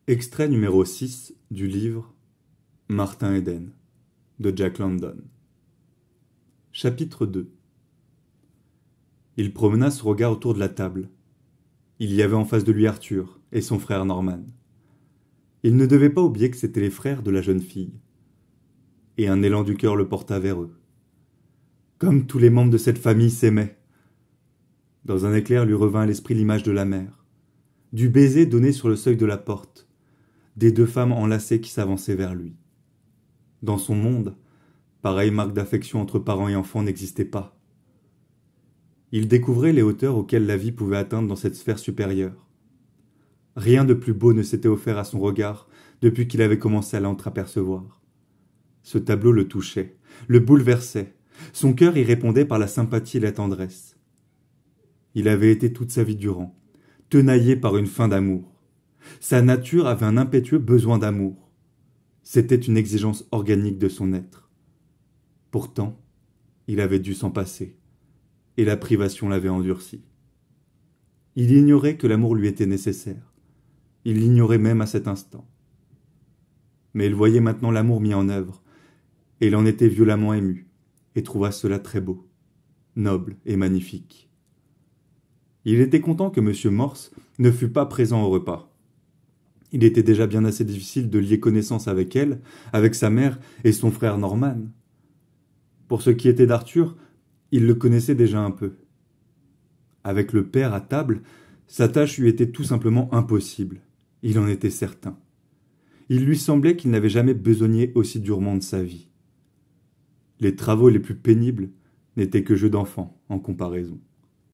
Extrait numéro 6 du livre Martin Eden de Jack London. Chapitre 2. Il promena son regard autour de la table. Il y avait en face de lui Arthur et son frère Norman. Il ne devait pas oublier que c'étaient les frères de la jeune fille. Et un élan du cœur le porta vers eux. Comme tous les membres de cette famille s'aimaient. Dans un éclair lui revint à l'esprit l'image de la mère, du baiser donné sur le seuil de la porte, des deux femmes enlacées qui s'avançaient vers lui. Dans son monde, pareille marque d'affection entre parents et enfants n'existait pas. Il découvrait les hauteurs auxquelles la vie pouvait atteindre dans cette sphère supérieure. Rien de plus beau ne s'était offert à son regard depuis qu'il avait commencé à l'entreapercevoir. Ce tableau le touchait, le bouleversait. Son cœur y répondait par la sympathie et la tendresse. Il avait été toute sa vie durant, tenaillé par une faim d'amour. Sa nature avait un impétueux besoin d'amour. C'était une exigence organique de son être. Pourtant, il avait dû s'en passer, et la privation l'avait endurci. Il ignorait que l'amour lui était nécessaire. Il l'ignorait même à cet instant. Mais il voyait maintenant l'amour mis en œuvre, et il en était violemment ému, et trouva cela très beau, noble et magnifique. Il était content que M. Morse ne fût pas présent au repas. Il était déjà bien assez difficile de lier connaissance avec elle, avec sa mère et son frère Norman. Pour ce qui était d'Arthur, il le connaissait déjà un peu. Avec le père à table, sa tâche lui était tout simplement impossible. Il en était certain. Il lui semblait qu'il n'avait jamais besogné aussi durement de sa vie. Les travaux les plus pénibles n'étaient que jeux d'enfants en comparaison.